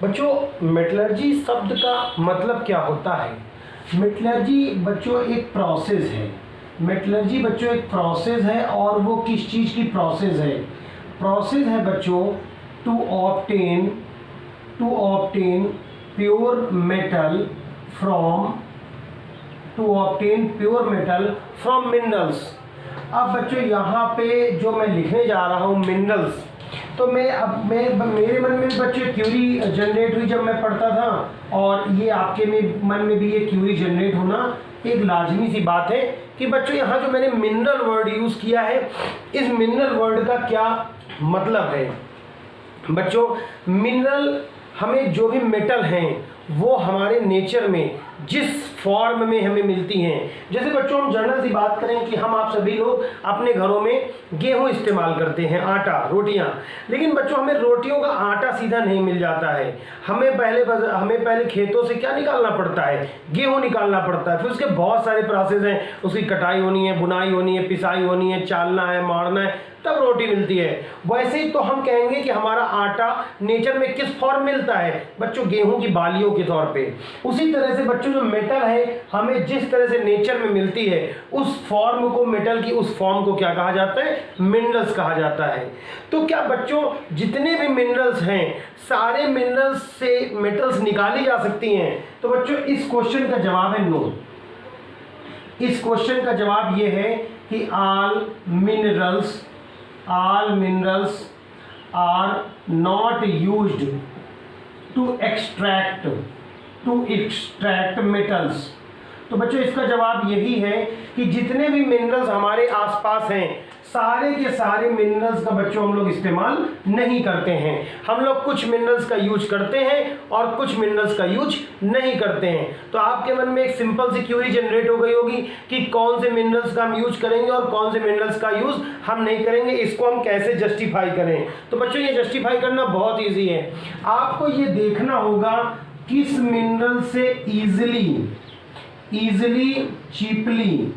बच्चों मेटलर्जी शब्द का मतलब क्या होता है? मेटलर्जी बच्चों एक प्रोसेस है। मेटलर्जी बच्चों एक प्रोसेस है, और वो किस चीज़ की प्रोसेस है? प्रोसेस है बच्चों to obtain pure metal from minerals. अब बच्चों यहाँ पे जो मैं लिखने जा रहा हूँ मिनरल्स, तो मैं मेरे मन में बच्चों क्यूरी जनरेट हुई जब मैं पढ़ता था, और ये आपके मन में भी ये क्यूरी जनरेट होना एक लाजमी सी बात है कि बच्चों यहाँ जो मैंने मिनरल वर्ड यूज़ किया है, इस मिनरल वर्ड का क्या मतलब है? बच्चों मिनरल, हमें जो भी मेटल हैं वो हमारे नेचर में जिस फॉर्म में हमें मिलती हैं, जैसे बच्चों हम जनरल सी बात करें कि हम आप सभी लोग अपने घरों में गेहूं इस्तेमाल करते हैं, आटा, रोटियां, लेकिन बच्चों हमें रोटियों का आटा सीधा नहीं मिल जाता है। हमें पहले खेतों से क्या निकालना पड़ता है? गेहूं निकालना पड़ता है। फिर उसके बहुत सारे प्रोसेस हैं, उसकी कटाई होनी है, बुनाई होनी है, पिसाई होनी है, चालना है, मारना है, तब रोटी मिलती है। वैसे ही तो हम कहेंगे कि हमारा आटा नेचर में किस फॉर्म मिलता है? बच्चों गेहूं की बालियों के तौर पे। उसी तरह से बच्चों जो मेटल है हमें जिस तरह से नेचर में मिलती है, उस फॉर्म को, मेटल की उस फॉर्म को क्या कहा जाता है? मिनरल्स कहा जाता है। तो क्या बच्चों जितने भी मिनरल्स हैं, सारे मिनरल्स से मेटल्स निकाली जा सकती हैं? तो बच्चों इस क्वेश्चन का जवाब है नो। इस क्वेश्चन का जवाब यह है कि all minerals are not used to extract metals। तो बच्चों इसका जवाब यही है कि जितने भी मिनरल्स हमारे आसपास हैं, सारे के सारे मिनरल्स का बच्चों हम लोग इस्तेमाल नहीं करते हैं। हम लोग कुछ मिनरल्स का यूज करते हैं और कुछ मिनरल्स का यूज नहीं करते हैं। तो आपके मन में एक सिंपल सी क्यूरी जनरेट हो गई होगी कि कौन से मिनरल्स का हम यूज करेंगे और कौन से मिनरल्स का यूज हम नहीं करेंगे, इसको हम कैसे जस्टिफाई करें। तो बच्चों ये जस्टिफाई करना बहुत ईजी है। आपको ये देखना होगा किस मिनरल से ईजिली चीपली,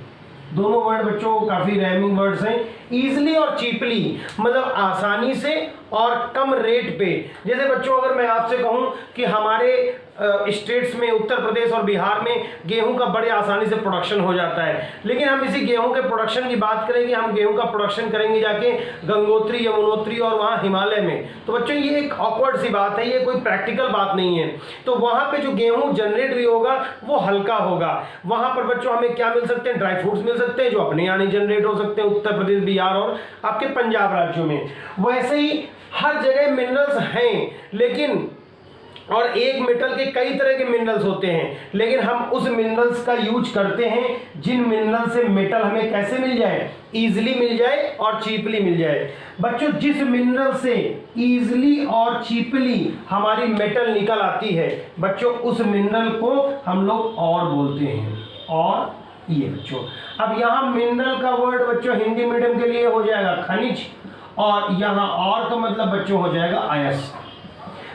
दोनों वर्ड बच्चों काफी रैमिंग वर्ड्स हैं। ईजिली और चीपली मतलब आसानी से और कम रेट पे। जैसे बच्चों अगर मैं आपसे कहूं कि हमारे स्टेट्स में, उत्तर प्रदेश और बिहार में गेहूं का बड़े आसानी से प्रोडक्शन हो जाता है, लेकिन हम इसी गेहूं के प्रोडक्शन की बात करें कि हम गेहूं का प्रोडक्शन करेंगे जाके गंगोत्री, यमुनोत्री और वहाँ हिमालय में, तो बच्चों ये एक ऑकवर्ड सी बात है, ये कोई प्रैक्टिकल बात नहीं है। तो वहाँ पे जो गेहूं जनरेट भी होगा वो हल्का होगा। वहाँ पर बच्चों हमें क्या मिल सकते हैं? ड्राई फ्रूट्स मिल सकते हैं जो अपने यहाँ नहीं जनरेट हो सकते हैं, उत्तर प्रदेश, बिहार और आपके पंजाब राज्यों में। वैसे ही हर जगह मिनरल्स हैं, लेकिन और एक मेटल के कई तरह के मिनरल्स होते हैं, लेकिन हम उस मिनरल्स का यूज करते हैं जिन मिनरल से मेटल हमें कैसे मिल जाए? इजीली मिल जाए और चीपली मिल जाए। बच्चों जिस मिनरल से इजीली और चीपली हमारी मेटल निकल आती है, बच्चों उस मिनरल को हम लोग और बोलते हैं। और ये बच्चों, अब यहाँ मिनरल का वर्ड बच्चों हिंदी मीडियम के लिए हो जाएगा खनिज, और यहाँ और का मतलब बच्चों हो जाएगा अयस्क।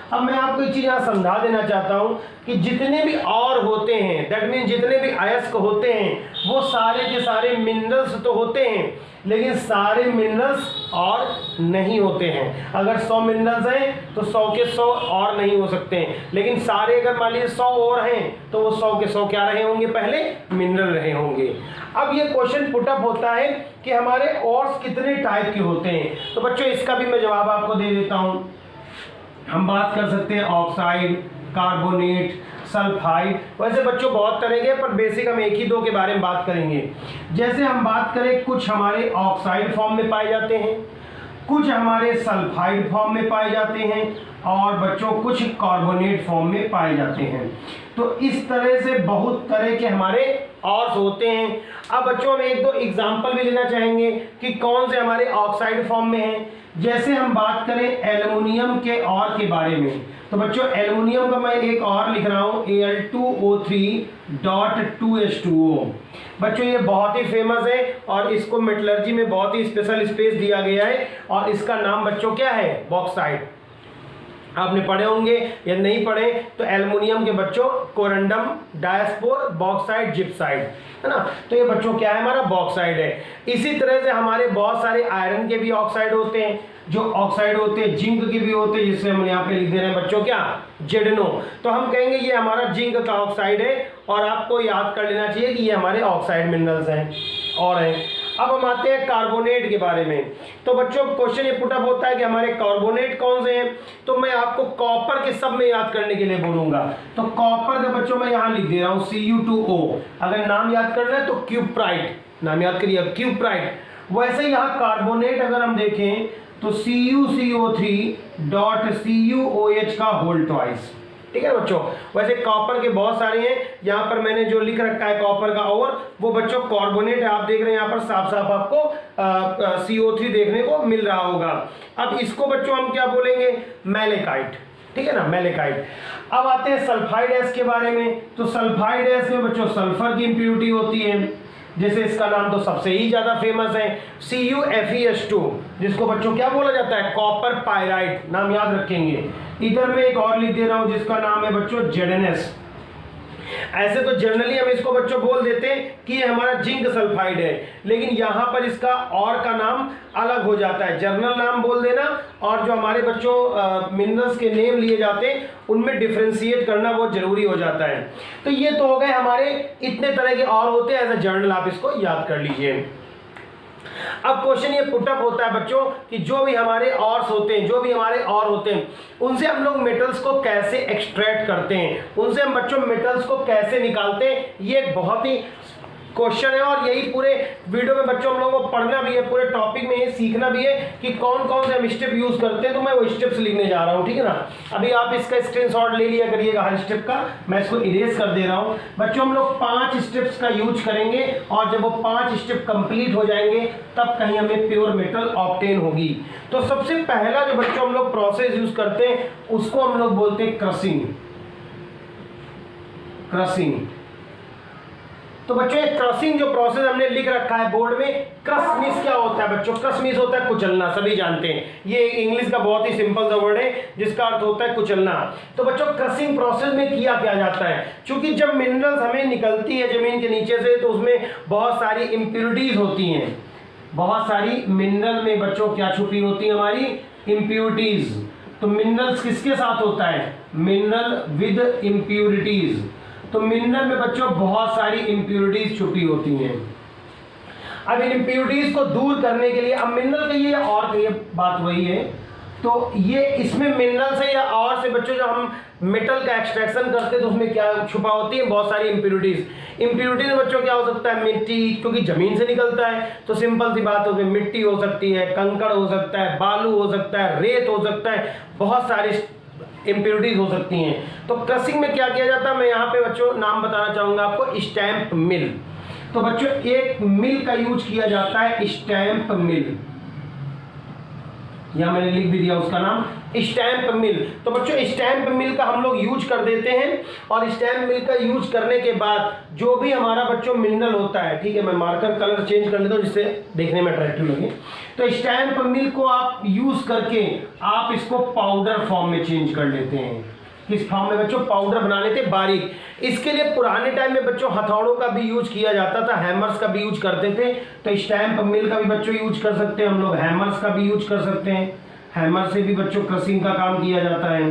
अब मैं आपको एक चीज यहाँ समझा देना चाहता हूँ कि जितने भी और होते हैं, दैट मीन जितने भी अयस्क होते हैं, वो सारे के सारे मिनरल्स तो होते हैं, लेकिन सारे मिनरल्स और नहीं होते हैं। अगर 100 मिनरल्स हैं तो 100 के 100 और नहीं हो सकते हैं, लेकिन सारे अगर मान लीजिए 100 और हैं तो वो 100 के 100 क्या रहे होंगे? पहले मिनरल रहे होंगे। अब ये क्वेश्चन पुटअप होता है कि हमारे ऑर्स कितने टाइप के होते हैं? तो बच्चों इसका भी मैं जवाब आपको दे देता हूँ। हम बात कर सकते हैं ऑक्साइड, कार्बोनेट, सल्फाइड। वैसे बच्चों बहुत तरह के, पर बेसिक हम एक ही दो के बारे में बात करेंगे। जैसे हम बात करें, कुछ हमारे ऑक्साइड फॉर्म में पाए जाते हैं, कुछ हमारे सल्फाइड फॉर्म में पाए जाते हैं, और बच्चों कुछ कार्बोनेट फॉर्म में पाए जाते हैं। तो इस तरह से बहुत तरह के हमारे ऑर्स होते हैं। अब बच्चों हम एक दो एग्जाम्पल भी लेना चाहेंगे कि कौन से हमारे ऑक्साइड फॉर्म में हैं। जैसे हम बात करें एल्युमिनियम के और के बारे में, तो बच्चों एल्युमिनियम का मैं एक और लिख रहा हूँ Al2O3.2H2O। बच्चों ये बहुत ही फेमस है और इसको मेटलर्जी में बहुत ही स्पेशल स्पेस दिया गया है, और इसका नाम बच्चों क्या है? बॉक्साइट। आपने पढ़े होंगे या नहीं पढ़े तो एल्युमिनियम के बच्चों कोरंडम, डायस्पोर, बॉक्साइट, जिप्साइड, है ना। तो ये बच्चों क्या है? हमारा बॉक्साइड है। इसी तरह से हमारे बहुत सारे आयरन के भी ऑक्साइड होते हैं। जो ऑक्साइड होते हैं जिंक के भी होते हैं, जिससे हम यहाँ पे लिख दे रहे हैं बच्चों क्या, जेडनो। तो हम कहेंगे ये हमारा जिंक का ऑक्साइड है, और आपको याद कर लेना चाहिए कि ये हमारे ऑक्साइड मिनरल्स हैं और हैं। अब हम आते हैं कार्बोनेट के बारे में। तो बच्चों क्वेश्चन ये पुटअप होता है कि हमारे कार्बोनेट कौन से हैं, तो मैं आपको कॉपर के सब में याद करने के लिए बोलूंगा। तो कॉपर का बच्चों मैं यहाँ लिख दे रहा हूँ Cu2O। अगर नाम याद करना है तो क्यूप्राइट, नाम याद करिए क्यूप्राइट। वैसे यहाँ कार्बोनेट अगर हम देखें तो CuCO3.CuOH का होल ट्वाइस, ठीक है बच्चों। वैसे कॉपर के बहुत सारे हैं, यहाँ पर मैंने जो लिख रखा है कॉपर का और, वो बच्चों कार्बोनेट है। आप देख रहे हैं यहाँ पर साफ साफ आपको CO3 देखने को मिल रहा होगा। अब इसको बच्चों हम क्या बोलेंगे, मैलेकाइट, ठीक है ना, मैलेकाइट। अब आते हैं सल्फाइड एस के बारे में। तो सल्फाइड एस में बच्चों सल्फर की इंप्योरिटी होती है, जैसे इसका नाम तो सबसे ही ज्यादा फेमस है CuFeS2, जिसको बच्चों क्या बोला जाता है, कॉपर पायराइट, नाम याद रखेंगे। इधर मैं एक और लिख दे रहा हूं जिसका नाम है बच्चों ZnS। ऐसे तो जनरली हम इसको बच्चों बोल देते हैं कि ये हमारा जिंक सल्फाइड है, लेकिन यहाँ पर इसका और का नाम अलग हो जाता है। जर्नल नाम बोल देना, और जो हमारे बच्चों मिनरल्स के नेम लिए जाते हैं उनमें डिफ्रेंशिएट करना बहुत जरूरी हो जाता है। तो ये तो हो गए हमारे, इतने तरह के और होते हैं, एज ए जर्नल आप इसको याद कर लीजिए। अब क्वेश्चन ये पुटअप होता है बच्चों कि जो भी हमारे ऑर्स होते हैं, उनसे हम लोग मेटल्स को कैसे एक्सट्रैक्ट करते हैं, उनसे हम बच्चों मेटल्स को कैसे निकालते हैं। ये एक बहुत ही क्वेश्चन है, और यही पूरे वीडियो में बच्चों हम लोगों को पढ़ना भी है, पूरे टॉपिक में ये सीखना भी है कि कौन कौन से हम स्टेप यूज करते हैं। तो मैं वो स्टेप्स लिखने जा रहा हूँ, ठीक है ना। अभी आप इसका स्क्रीनशॉट ले लिया करिएगा हर स्टेप का, मैं इसको इरेज कर दे रहा हूँ। बच्चों हम लोग 5 स्टेप्स का यूज करेंगे, और जब वो 5 स्टेप कंप्लीट हो जाएंगे तब कहीं हमें प्योर मेटल ऑब्टेन होगी। तो सबसे पहला जो बच्चों हम लोग प्रोसेस यूज करते हैं उसको हम लोग बोलते हैं क्रशिंग। तो बच्चों ये क्रशिंग जो प्रोसेस हमने लिख रखा है बोर्ड में, क्रश मीन्स क्या होता है बच्चों, क्रश मीन्स होता है कुचलना, सभी जानते हैं। ये इंग्लिश का बहुत ही सिंपल सा वर्ड है जिसका अर्थ होता है कुचलना। तो बच्चों क्रशिंग प्रोसेस में किया क्या जाता है, क्योंकि जब मिनरल्स हमें निकलती है जमीन के नीचे से तो उसमें बहुत सारी इम्प्योरिटीज होती हैं, बहुत सारी मिनरल में बच्चों क्या छुपी होती है, हमारी इम्प्योरिटीज। तो मिनरल्स किसके साथ होता है, मिनरल विद इम्प्योरिटीज। तो मिनरल में बच्चों बहुत सारी इम्प्योरिटीज छुपी होती हैं। अब इन इम्प्योरिटीज को दूर करने के लिए, अब मिनरल के ये और ये बात वही है, तो ये इसमें मिनरल से या और से बच्चों जब हम मेटल का एक्सट्रैक्शन करते हैं तो उसमें क्या छुपा होती है, बहुत सारी इम्प्योरिटीज में बच्चों क्या हो सकता है, मिट्टी, क्योंकि जमीन से निकलता है तो सिंपल सी बात होगी, मिट्टी हो सकती है, कंकड़ हो सकता है, बालू हो सकता है, रेत हो सकता है, बहुत सारी इम्प्योरिटीज हो सकती हैं। तो क्रशिंग में क्या किया जाता है, मैं यहाँ पे बच्चों नाम बताना चाहूंगा आपको, स्टैंप मिल। तो बच्चों एक मिल का यूज किया जाता है, स्टैंप मिल, यहां मैंने लिख भी दिया उसका नाम, स्टैंप मिल। तो बच्चों स्टैंप मिल का हम लोग यूज कर देते हैं, और स्टैंप मिल का यूज करने के बाद जो भी हमारा बच्चों मिनरल होता है, ठीक है, मैं मार्कर कलर चेंज कर लेता हूं जिससे देखने में अट्रैक्टिव लगे। तो स्टैंप मिल को आप यूज करके आप इसको पाउडर फॉर्म में चेंज कर लेते हैं। किस फॉर्म में बच्चों, पाउडर बना लेते बारीक। इसके लिए पुराने टाइम में बच्चों हथौड़ों का भी यूज किया जाता था, हैमर्स का भी यूज करते थे। तो स्टैंप मिल का भी बच्चों यूज कर सकते हैं हम लोग, हैमर्स का भी यूज कर सकते हैं, हैमर से भी बच्चों क्रशिंग का काम किया जाता है।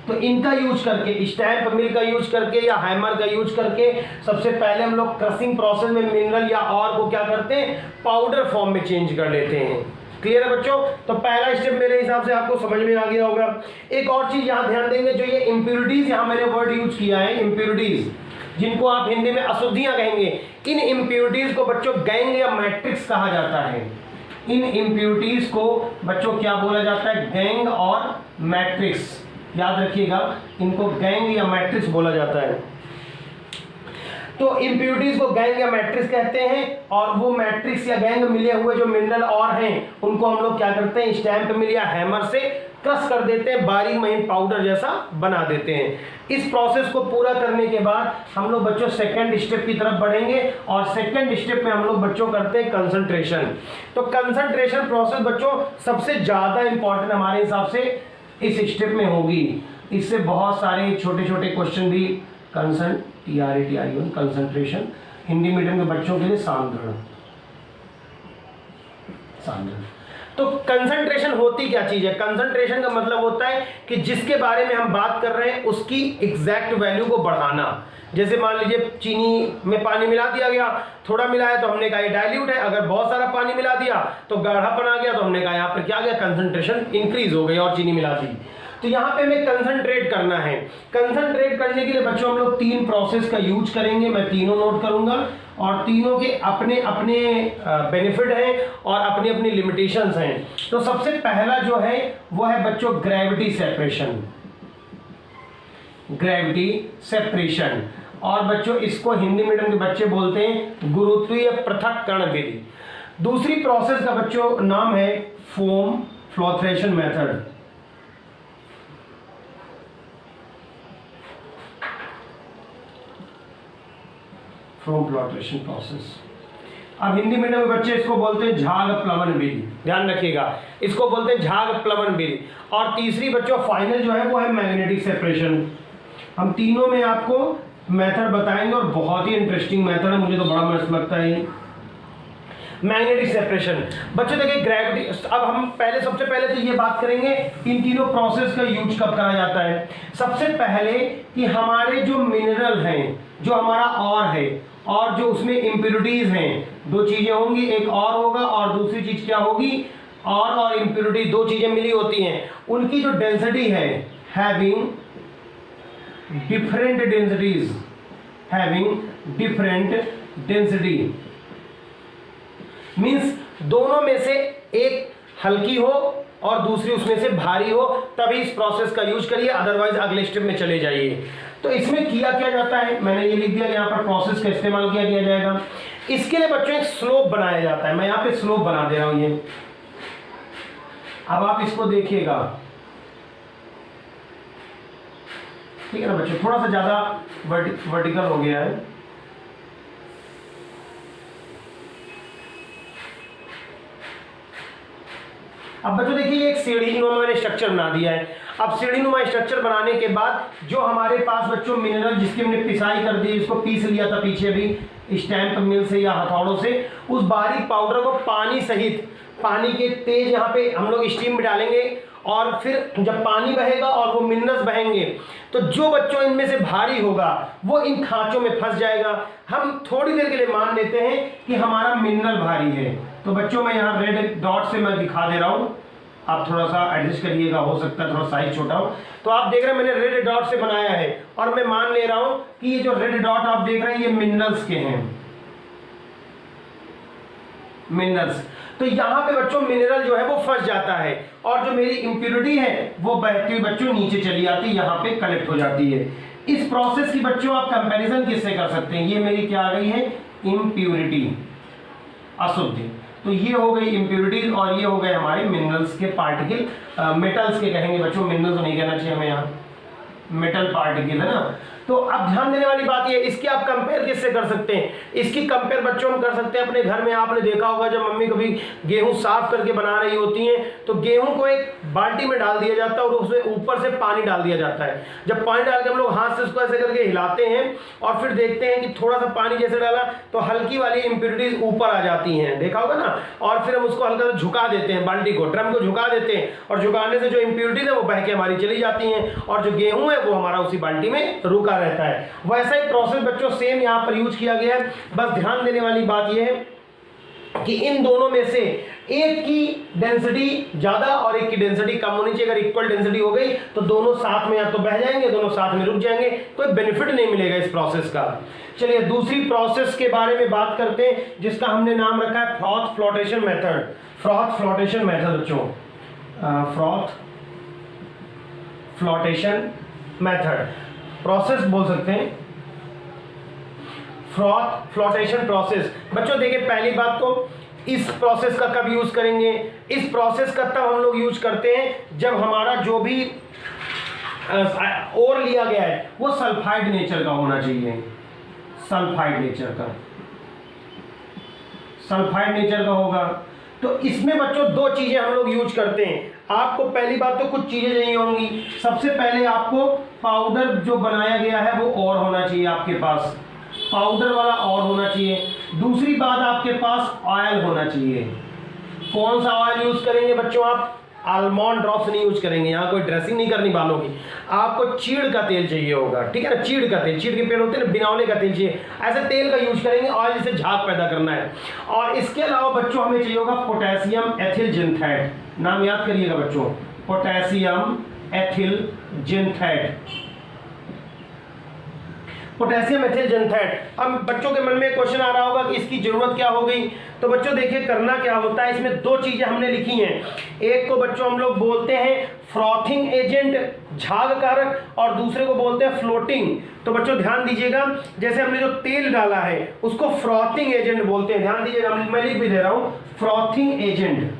तो इनका यूज करके, स्टैंप मिल का यूज करके या हैमर का यूज करके सबसे पहले हम लोग क्रशिंग प्रोसेस में मिनरल या और को क्या करते हैं, पाउडर फॉर्म में चेंज कर लेते हैं। क्लियर है बच्चों। तो पहला स्टेप मेरे हिसाब से आपको समझ में आ गया होगा। एक और चीज यहाँ ध्यान देंगे, जो ये इम्प्योरिटीज यहाँ मैंने वर्ड यूज किया है, इम्प्योरिटीज, जिनको आप हिंदी में अशुद्धियां कहेंगे, इन इम्प्योरिटीज को बच्चों गैंग या मैट्रिक्स कहा जाता है। इन इम्प्योरिटीज को बच्चों क्या बोला जाता है, गैंग और मैट्रिक्स, याद रखिएगा, इनको गैंग या मैट्रिक्स बोला जाता है। तो इम्प्योरिटीज को गैंग या मैट्रिक्स कहते हैं, और वो मैट्रिक्स या गैंग मिले हुए जो मिनरल और हैं उनको हम लोग क्या करते हैं, स्टैंप मिल या हैमर से क्रश कर देते हैं, बारीक महीन पाउडर जैसा बना देते हैं। इस प्रोसेस को पूरा करने के बाद हम लोग बच्चों सेकंड स्टेप की तरफ बढ़ेंगे, और सेकंड स्टेप में हम लोग बच्चों करते हैं कंसंट्रेशन। तो कंसंट्रेशन प्रोसेस बच्चों सबसे ज्यादा इंपॉर्टेंट हमारे हिसाब से इस स्टेप में होगी। इससे बहुत सारे छोटे छोटे क्वेश्चन भी, कंसंट्रेशन हिंदी मीडियम के बच्चों के लिए सांद्रण। तो कंसंट्रेशन होती क्या चीज है? कंसंट्रेशन का मतलब होता है कि जिसके बारे में हम बात कर रहे हैं उसकी एग्जैक्ट वैल्यू को बढ़ाना। जैसे मान लीजिए चीनी में पानी मिला दिया गया, थोड़ा मिला है तो हमने कहा ये डाइल्यूट है, अगर बहुत सारा पानी मिला दिया तो गाढ़ापन आ गया, तो हमने कहा यहाँ पर क्या आ गया, कंसंट्रेशन इंक्रीज हो गई और चीनी मिला दी। तो यहाँ पे हमें कंसंट्रेट करना है। कंसंट्रेट करने के लिए बच्चों हम लोग 3 प्रोसेस का यूज करेंगे, मैं तीनों नोट करूंगा और तीनों के अपने अपने बेनिफिट हैं और अपनी अपनी लिमिटेशंस हैं। तो सबसे पहला जो है वो है बच्चों ग्रेविटी सेपरेशन। ग्रेविटी सेपरेशन, और बच्चों इसको हिंदी मीडियम के बच्चे बोलते हैं गुरुत्वीय पृथक्करण विधि। दूसरी प्रोसेस का बच्चों नाम है foam flotation method. Foam flotation process, अब हिंदी मीडियम में बच्चे इसको बोलते हैं झाग प्लवन विधि, ध्यान रखिएगा, इसको बोलते हैं झाग प्लवन विधि। और तीसरी बच्चों फाइनल जो है वो है मैग्नेटिक सेपरेशन। हम तीनों में आपको मेथड बताएंगे और बहुत ही इंटरेस्टिंग मेथड है, मुझे तो बड़ा मस्त लगता है ये मैग्नेटिक सेपरेशन। बच्चों देखिए ग्रेविटी, अब हम पहले सबसे पहले तो ये बात करेंगे इन तीनों प्रोसेस का यूज कब करा जाता है। सबसे पहले कि हमारे जो मिनरल हैं, जो हमारा और है और जो उसमें इम्प्योरिटीज हैं, दो चीजें होंगी, एक और होगा और दूसरी चीज क्या होगी, और इम्प्योरिटी, दो चीजें मिली होती हैं, उनकी जो डेंसिटी है having different densities, having different density means दोनों में से एक हल्की हो और दूसरी उसमें से भारी हो, तभी इस प्रोसेस का यूज करिए, अदरवाइज अगले स्टेप में चले जाइए। तो इसमें किया क्या जाता है, मैंने ये लिख दिया, यहाँ पर प्रोसेस का इस्तेमाल किया जाएगा। इसके लिए बच्चों एक स्लोप बनाया जाता है, मैं यहाँ पे स्लोप बना दे रहा हूं ये, अब आप इसको देखिएगा, ठीक है ना बच्चों, थोड़ा सा ज्यादा वर्टिकल हो गया है। अब बच्चों देखिए ये एक सीढ़ी नुमा मैंने स्ट्रक्चर बना दिया है। अब सीढ़ी नुमा स्ट्रक्चर बनाने के बाद जो हमारे पास बच्चों मिनरल जिसकी हमने पिसाई कर दी, इसको पीस लिया था पीछे भी स्टैम्प मिल से या हथौड़ों से, उस बारीक पाउडर को पानी सहित, पानी के तेज यहाँ पे हम लोग स्टीम में डालेंगे और फिर जब पानी बहेगा और वो मिनरल्स बहेंगे तो जो बच्चों इनमें से भारी होगा वो इन खांचों में फंस जाएगा। हम थोड़ी देर के लिए मान लेते हैं कि हमारा मिनरल भारी है। तो बच्चों मैं यहाँ रेड डॉट से मैं दिखा दे रहा हूँ, आप थोड़ा सा एडजस्ट करिएगा, हो सकता है थोड़ा साइज छोटा हो। तो आप देख रहे हैं मैंने रेड डॉट से बनाया है और मैं मान ले रहा हूँ कि ये जो रेड डॉट आप देख रहे हैं ये मिनरल्स के हैं, मिनरल्स। तो यहाँ पे बच्चों मिनरल जो है वो फंस जाता है और जो मेरी इम्प्योरिटी है वो बहती हुई बच्चों नीचे चली आती है, यहाँ पे कलेक्ट हो जाती है। इस प्रोसेस की बच्चों आप कंपैरिजन किससे कर सकते हैं, ये मेरी क्या आ गई है इम्प्योरिटी, अशुद्धि, तो ये हो गई इम्प्योरिटीज और ये हो गए हमारे मिनरल्स के पार्टिकल, मेटल्स के कहेंगे बच्चों, मिनरल्स नहीं कहना चाहिए हमें, यहाँ मेटल पार्टिकल है ना। तो अब ध्यान देने वाली बात ये, इसकी आप कंपेयर किससे कर सकते हैं, इसकी कंपेयर बच्चों हम कर सकते हैं अपने घर में। आपने देखा होगा जब मम्मी कभी गेहूं साफ करके बना रही होती हैं तो गेहूं को एक बाल्टी में डाल दिया जाता है और उसमें ऊपर से पानी डाल दिया जाता है। जब पानी डाल के हम लोग हाथ से उसको ऐसे करके हिलाते हैं और फिर देखते हैं कि थोड़ा सा पानी जैसे डाला तो हल्की वाली इम्प्योरिटीज ऊपर आ जाती हैं, देखा होगा ना। और फिर हम उसको हल्का सा झुका देते हैं, बाल्टी को, ड्रम को झुका देते हैं और झुकाने से जो इम्प्योरिटीज है वो बह के हमारी चली जाती हैं और जो गेहूं है वो हमारा उसी बाल्टी में रुका रहता है। वैसा ही प्रोसेस बच्चों सेम यहां पर यूज किया गया है। बस ध्यान देने वाली बात यह है कि इन दोनों में से एक की डेंसिटी ज्यादा और एक की डेंसिटी कम होनी चाहिए। अगर इक्वल डेंसिटी हो गई तो दोनों साथ में या तो बह जाएंगे, दोनों साथ में रुक जाएंगे, कोई बेनिफिट नहीं मिलेगा इस प्रोसेस का। चलिए दूसरी प्रोसेस के बारे में बात करते हैं जिसका हमने नाम रखा है froth flotation method. Froth flotation method बच्चों, फ्रॉथ फ्लोटेशन मेथड प्रोसेस बोल सकते हैं, फ्रॉथ फ्लोटेशन प्रोसेस। बच्चों देखिए पहली बात तो इस प्रोसेस का कब यूज करेंगे, इस प्रोसेस का तब हम लोग यूज करते हैं जब हमारा जो भी ओर लिया गया है वो सल्फाइड नेचर का होना चाहिए, सल्फाइड नेचर का, सल्फाइड नेचर का होगा। तो इसमें बच्चों दो चीजें हम लोग यूज करते हैं। आपको पहली बात तो कुछ चीजें चाहिए होंगी, सबसे पहले आपको पाउडर जो बनाया गया है वो और होना चाहिए, आपके पास पाउडर वाला और होना चाहिए। दूसरी बात आपके पास ऑयल होना चाहिए, कौन सा ऑयल यूज करेंगे बच्चों? आप आलमंड ड्रॉप्स नहीं यूज करेंगे, यहाँ कोई ड्रेसिंग नहीं करनी बालों की, आपको चीड़ का तेल चाहिए होगा, ठीक है ना, चीड़ का तेल, चीड़ के पेड़ होते हैं ना, बिनौले का तेल चाहिए, ऐसे तेल का यूज करेंगे ऑयल जिसे झाग पैदा करना है। और इसके अलावा बच्चों हमें चाहिए होगा पोटेशियम एथिल जिंथेट, नाम याद करिएगा बच्चों, पोटेशियम एथिल जिंथेट, पोटेशियम एथिल जिंथेट। अब बच्चों के मन में क्वेश्चन आ रहा होगा कि इसकी जरूरत क्या हो गई, तो बच्चों देखिए करना क्या होता है, इसमें दो चीजें हमने लिखी हैं, एक को बच्चों हम लोग बोलते हैं फ्रॉथिंग एजेंट झाग कारक और दूसरे को बोलते हैं फ्लोटिंग। तो बच्चों ध्यान दीजिएगा, जैसे हमने जो तेल डाला है उसको फ्रॉथिंग एजेंट बोलते हैं, ध्यान दीजिएगा, मैं लिख भी दे रहा हूं फ्रॉथिंग एजेंट।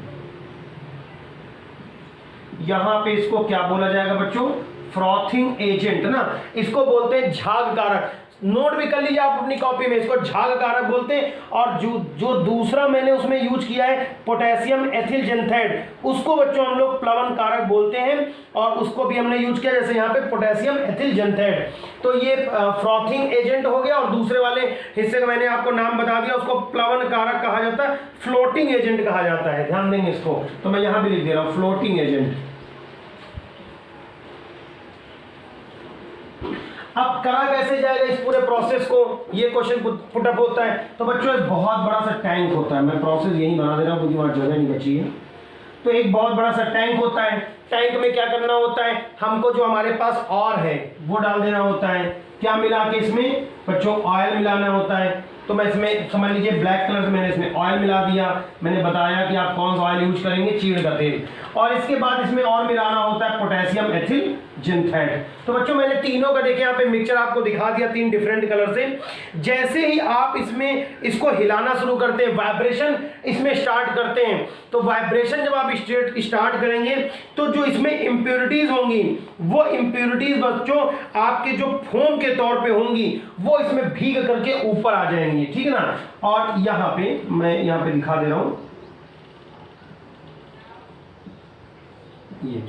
यहां पे इसको क्या बोला जाएगा बच्चों? फ्रॉथिंग एजेंट ना, इसको बोलते हैं झाग कारक। नोट भी कर लीजिए आप अपनी कॉपी में, इसको झाग कारक बोलते हैं। और जो दूसरा मैंने उसमें यूज किया है पोटेशियम एथिल जिंथेट, उसको बच्चों हम लोग प्लवन कारक बोलते हैं, और उसको भी हमने यूज किया जैसे यहाँ पे पोटेशियम एथिल जिंथेट। तो ये फ्रॉथिंग एजेंट हो गया, और दूसरे वाले हिस्से का मैंने आपको नाम बता दिया, उसको प्लवन कारक कहा जाता है, फ्लोटिंग एजेंट कहा जाता है, ध्यान देंगे इसको। तो मैं यहाँ भी लिख दे रहा हूँ फ्लोटिंग एजेंट। अब करा कैसे जाएगा इस पूरे प्रोसेस को, ये क्वेश्चन पुटअप होता है। तो बच्चों एक बहुत बड़ा सा टैंक होता है, मैं प्रोसेस यही बना दे रहा हूँ क्योंकि वहाँ जगह नहीं बची है। तो एक बहुत बड़ा सा टैंक होता है, टैंक में क्या करना होता है, हमको जो हमारे पास और है वो डाल देना होता है। क्या मिला के इसमें बच्चों? ऑयल मिलाना होता है। तो मैं इसमें समझ लीजिए ब्लैक कलर से मैंने इसमें ऑयल मिला दिया, मैंने बताया कि आप कौन सा ऑयल यूज करेंगे, चीड़ का तेल। और इसके बाद इसमें और मिलाना होता है पोटेशियम एथिल जिंथेट। तो बच्चों मैंने तीनों का देखिए यहाँ पे मिक्सचर आपको दिखा दिया तीन डिफरेंट कलर से। जैसे ही आप इसमें इसको हिलाना शुरू करते हैं, वाइब्रेशन इसमें स्टार्ट करते हैं, तो वाइब्रेशन जब आप स्टार्ट करेंगे तो जो इसमें इंप्योरिटीज होंगी, वो इंप्योरिटीज बच्चों आपके जो फोम के तौर पे होंगी, वो इसमें भीग करके ऊपर आ जाएंगी, ठीक है ना। और यहां पे मैं यहां पे दिखा दे रहा हूं, ये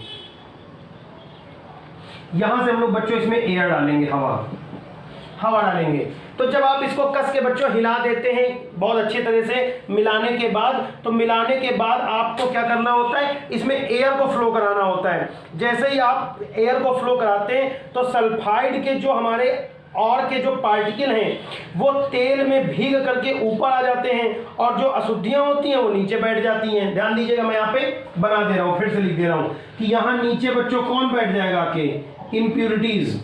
यहां से हम लोग बच्चों इसमें एयर डालेंगे, हवा डालेंगे। तो जब आप इसको कस के बच्चों हिला देते हैं बहुत अच्छी तरह से मिलाने के बाद, तो मिलाने के बाद आपको क्या करना होता है, इसमें एयर को फ्लो कराना होता है। जैसे ही आप एयर को फ्लो कराते हैं तो सल्फाइड के जो हमारे और के जो पार्टिकल हैं वो तेल में भीग करके ऊपर आ जाते हैं, और जो अशुद्धियां होती हैं वो नीचे बैठ जाती हैं। ध्यान दीजिएगा, मैं यहाँ पे बना दे रहा हूँ, फिर से लिख दे रहा हूँ कि यहाँ नीचे बच्चों कौन बैठ जाएगा के? इम्प्यूरिटीज।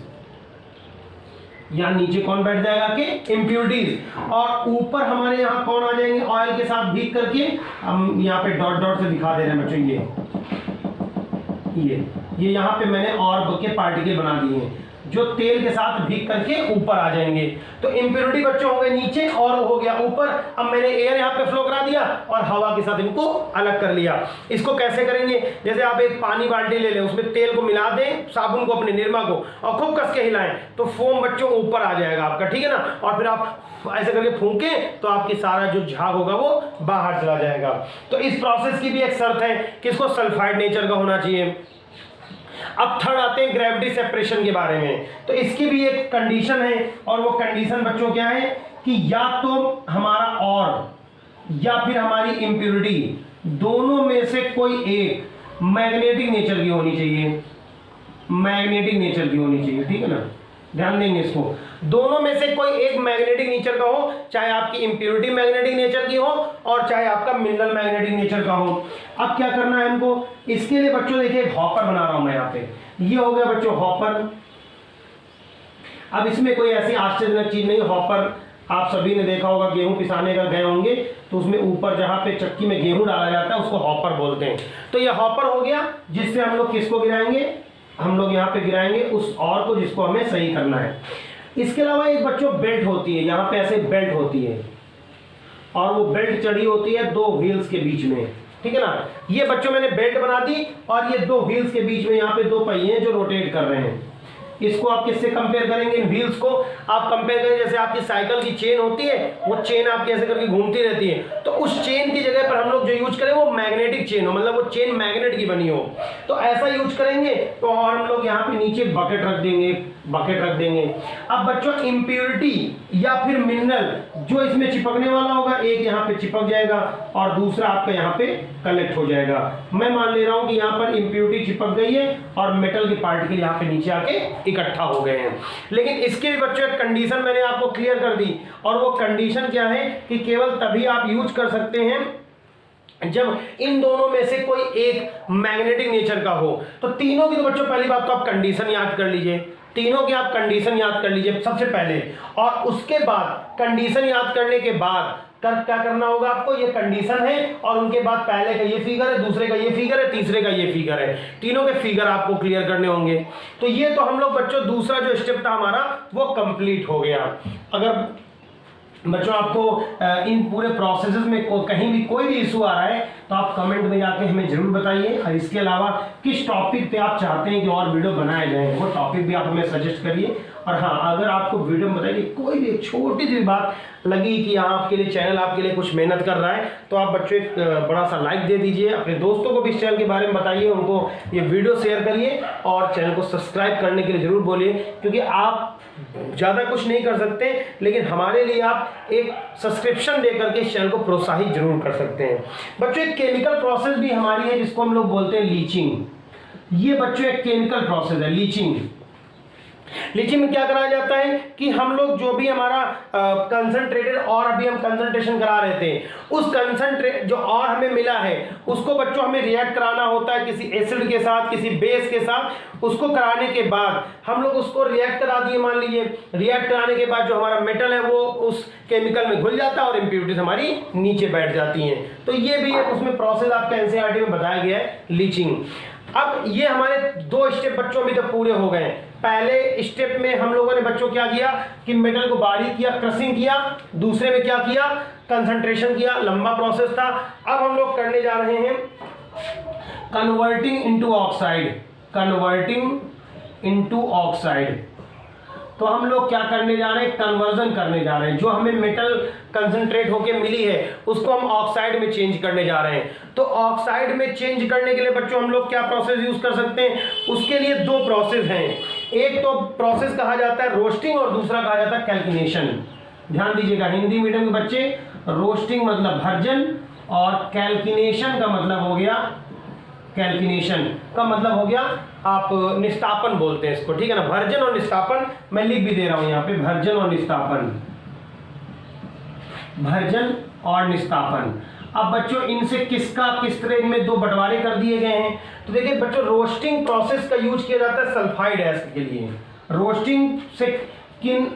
यहाँ नीचे कौन बैठ जाएगा कि? इम्प्यूरिटीज। और ऊपर हमारे यहाँ कौन आ जाएंगे? ऑयल के साथ भीग करके। हम यहाँ पे डॉट डॉट से दिखा दे रहे हैं बच्चों, ये यहाँ पे मैंने और के पार्टिकल बना दिए हैं जो तेल के साथ भीग करके ऊपर आ जाएंगे। तो इम्प्योरिटी बच्चों हो गए नीचे और हो गया ऊपर। अब मैंने एयर यहाँ पे फ्लो करा दिया और हवा के साथ इनको अलग कर लिया। इसको कैसे करेंगे? जैसे आप एक पानी बाल्टी ले लें, उसमें तेल को मिला दें, साबुन को, अपने निरमा को, और खूब कस के हिलाएं, तो फोम बच्चों ऊपर आ जाएगा आपका, ठीक है ना। और फिर आप ऐसे करके फूंके तो आपकी सारा जो झाग होगा वो बाहर चला जाएगा। तो इस प्रोसेस की भी एक शर्त है कि इसको सल्फाइड नेचर का होना चाहिए। अब थर्ड आते हैं ग्रेविटी सेपरेशन के बारे में। तो इसकी भी एक कंडीशन है, और वो कंडीशन बच्चों क्या है कि या तो हमारा और या फिर हमारी इम्प्योरिटी, दोनों में से कोई एक मैग्नेटिक नेचर की होनी चाहिए, मैग्नेटिक नेचर की होनी चाहिए, ठीक है ना। ध्यान देंगे इसको, दोनों में से कोई एक मैग्नेटिक नेचर का हो, चाहे आपकी इम्प्योरिटी मैग्नेटिक नेचर की हो और चाहे आपका मिनरल मैग्नेटिक नेचर का हो। अब क्या करना है हमको? इसके लिए बच्चों देखिए एक हॉपर बना रहा हूं मैं यहाँ पे, ये हो गया बच्चों हॉपर। अब इसमें कोई ऐसी आश्चर्यजनक चीज नहीं। हॉपर आप सभी ने देखा होगा, गेहूं पिसाने का गए होंगे तो उसमें ऊपर जहां पे चक्की में गेहूं डाला जाता है उसको हॉपर बोलते हैं। तो ये हॉपर हो गया जिससे हम लोग किसको गिराएंगे? हम लोग यहाँ पे गिराएंगे उस और को जिसको हमें सही करना है। इसके अलावा एक बच्चों बेल्ट होती है, यहाँ पे ऐसे बेल्ट होती है, और वो बेल्ट चढ़ी होती है दो व्हील्स के बीच में, ठीक है ना। ये बच्चों मैंने बेल्ट बना दी, और ये दो व्हील्स के बीच में यहाँ पे दो पहिए जो रोटेट कर रहे हैं। इसको आप किससे कंपेयर करेंगे? इन व्हील्स को आप कंपेयर करें जैसे आपकी साइकिल की चेन होती है, वो चेन आप कैसे करके घूमती रहती है, तो उस चेन की जगह पर हम लोग जो यूज करें वो मैग्नेटिक चेन हो, मतलब वो चेन मैग्नेट की बनी हो, तो ऐसा यूज करेंगे। तो और हम लोग यहाँ पे नीचे बकेट रख देंगे, बकेट रख देंगे। अब बच्चों इम्प्योरिटी या फिर मिनरल जो इसमें चिपकने वाला होगा, एक यहाँ पे चिपक जाएगा और दूसरा आपका यहाँ पे कलेक्ट हो जाएगा। मैं मान ले रहा हूं कि यहाँ पर इम्प्योरिटी चिपक गई है और मेटल के पार्टिकल यहाँ पे नीचे आके इकट्ठा हो गए हैं। लेकिन इसके भी बच्चों एक कंडीशन मैंने आपको क्लियर कर दी, और वो कंडीशन क्या है कि केवल तभी आप यूज कर सकते हैं जब इन दोनों में से कोई एक मैग्नेटिक नेचर का हो। तो तीनों की तो बच्चों पहली बात तो आप कंडीशन याद कर लीजिए, तीनों की आप कंडीशन याद कर लीजिए सबसे पहले, और उसके बाद कंडीशन याद करने के बाद क्या करना होगा आपको, ये कंडीशन है और उनके बाद पहले का ये फिगर है, दूसरे का ये फिगर है, तीसरे का ये फिगर है, तीनों के फिगर आपको क्लियर करने होंगे। तो ये तो हम लोग बच्चों दूसरा जो स्टेप था हमारा वो कंप्लीट हो गया। अगर बच्चों आपको इन पूरे प्रोसेसेस में कहीं भी कोई भी इशू आ रहा है तो आप कमेंट में जाके हमें जरूर बताइए, और इसके अलावा किस टॉपिक पे आप चाहते हैं कि और वीडियो बनाए जाए वो टॉपिक भी आप हमें सजेस्ट करिए। और हाँ, अगर आपको वीडियो में बताइए कोई भी एक छोटी सी बात लगी कि हाँ आपके लिए चैनल आपके लिए कुछ मेहनत कर रहा है, तो आप बच्चों एक बड़ा सा लाइक दे दीजिए, अपने दोस्तों को भी इस चैनल के बारे में बताइए, उनको ये वीडियो शेयर करिए और चैनल को सब्सक्राइब करने के लिए जरूर बोलिए, क्योंकि आप ज़्यादा कुछ नहीं कर सकते लेकिन हमारे लिए आप एक सब्सक्रिप्शन देकर के इस चैनल को प्रोत्साहित जरूर कर सकते हैं। बच्चों एक केमिकल प्रोसेस भी हमारी है जिसको हम लोग बोलते हैं लीचिंग। ये बच्चों एक केमिकल प्रोसेस है लीचिंग। लीचिंग में क्या कराया जाता है कि हम लोग जो भी हमारा कंसंट्रेटेड और अभी हम कंसंट्रेशन करा रहे थे, उस कंसंट्रेट जो और हमें मिला है उसको बच्चों हमें रिएक्ट कराना होता है किसी एसिड के साथ, किसी बेस के साथ। उसको कराने के बाद हम लोग उसको रिएक्ट करा दिए, मान लीजिए रिएक्ट कराने के बाद जो हमारा मेटल है वो उस केमिकल में घुल जाता है और इंप्योरिटीज हमारी नीचे बैठ जाती हैं। तो ये भी एक उसमें प्रोसेस आपका एनसीईआरटी में बताया गया है लीचिंग। अब ये हमारे दो स्टेप बच्चों अभी तक पूरे हो गए। पहले स्टेप में हम लोगों ने बच्चों क्या किया कि मेटल को बारीक किया, क्रशिंग किया, दूसरे में क्या किया, कंसंट्रेशन किया, लंबा प्रोसेस था। अब हम लोग करने जा रहे हैं converting into oxide, converting into oxide. तो हम लोग क्या करने जा रहे हैं, कन्वर्जन करने जा रहे हैं। जो हमें मेटल कंसंट्रेट होके मिली है उसको हम ऑक्साइड में चेंज करने जा रहे हैं। तो ऑक्साइड में चेंज करने के लिए बच्चों हम लोग क्या प्रोसेस यूज कर सकते हैं, उसके लिए दो प्रोसेस हैं। एक तो प्रोसेस कहा जाता है रोस्टिंग और दूसरा कहा जाता है कैल्किनेशन। ध्यान दीजिएगा हिंदी मीडियम के बच्चे, रोस्टिंग मतलब भर्जन और कैल्किनेशन का मतलब हो गया, कैल्किनेशन का मतलब हो गया आप निस्तापन बोलते हैं इसको, ठीक है ना। भर्जन और निस्तापन मैं लिख भी दे रहा हूं यहाँ पे, भर्जन और निस्तापन, भर्जन और निस्तापन। अब बच्चों इनसे किसका किस तरह में दो बंटवारे कर दिए गए हैं। तो देखिए बच्चों रोस्टिंग प्रोसेस का यूज किया जाता है सल्फाइड एसिड के लिए। रोस्टिंग से किन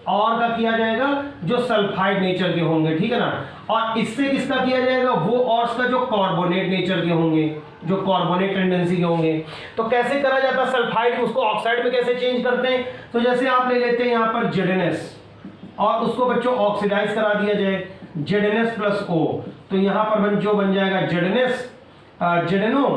और का किया जाएगा जो सल्फाइड नेचर के होंगे, ठीक है ना। और इससे किसका किया जाएगा, वो ऑर्स का जो कार्बोनेट नेचर के होंगे, जो कार्बोनेट टेंडेंसी के होंगे। तो कैसे करा जाता है सल्फाइड, उसको ऑक्साइड में कैसे चेंज करते हैं। तो जैसे आप ले लेते हैं यहाँ पर ZnS और उसको बच्चों ऑक्सीडाइज करा दिया जाए ZnS प्लस O, तो यहाँ पर जो बन जाएगा ZnS ZnO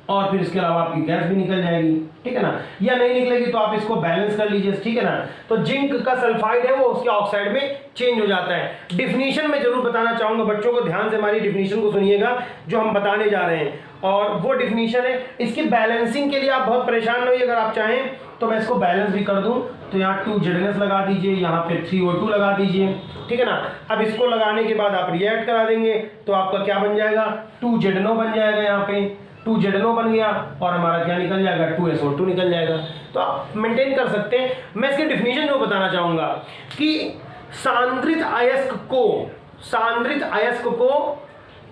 और फिर इसके अलावा आपकी गैस भी निकल जाएगी, ठीक है ना। या नहीं निकलेगी तो आप इसको बैलेंस कर लीजिए, ठीक है ना। तो जिंक का सल्फाइड है वो उसके ऑक्साइड में चेंज हो जाता है। डिफिनीशन में जरूर बताना चाहूंगा बच्चों को, ध्यान से हमारी डिफिनीशन को सुनिएगा जो हम बताने जा रहे हैं। और वो डिफिनीशन है इसकी बैलेंसिंग के लिए, आप बहुत परेशान नहीं, अगर आप चाहें तो मैं इसको बैलेंस भी कर दूं। तो यहाँ 2ZnS लगा दीजिए, यहाँ पे 3O2 लगा दीजिए, ठीक है ना। अब इसको लगाने के बाद आप रिएक्ट करा देंगे तो आपका क्या बन जाएगा, 2ZnO बन जाएगा। यहाँ पे 2ZnO बन गया और हमारा क्या निकल जाएगा, 2SO2 निकल जाएगा। तो आप मेंटेन कर सकते हैं। मैं इसकी डिफिनीशन जो बताना चाहूंगा कि सांद्रित अयस्क को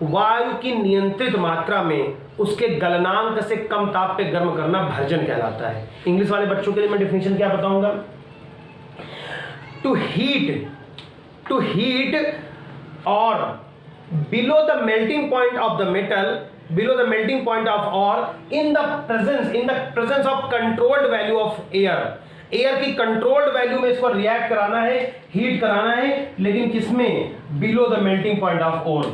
वायु की नियंत्रित मात्रा में उसके गलनांक से कम ताप पे गर्म करना भर्जन कहलाता है। इंग्लिश वाले बच्चों के लिए मैं डिफिनीशन क्या बताऊंगा, टू हीट और below the melting point of the metal, below the melting point of ore in the presence of controlled value of air। Air की कंट्रोल्ड वैल्यू में इसको रिएक्ट कराना है, हीट कराना है, लेकिन किसमें, below the melting point of ore.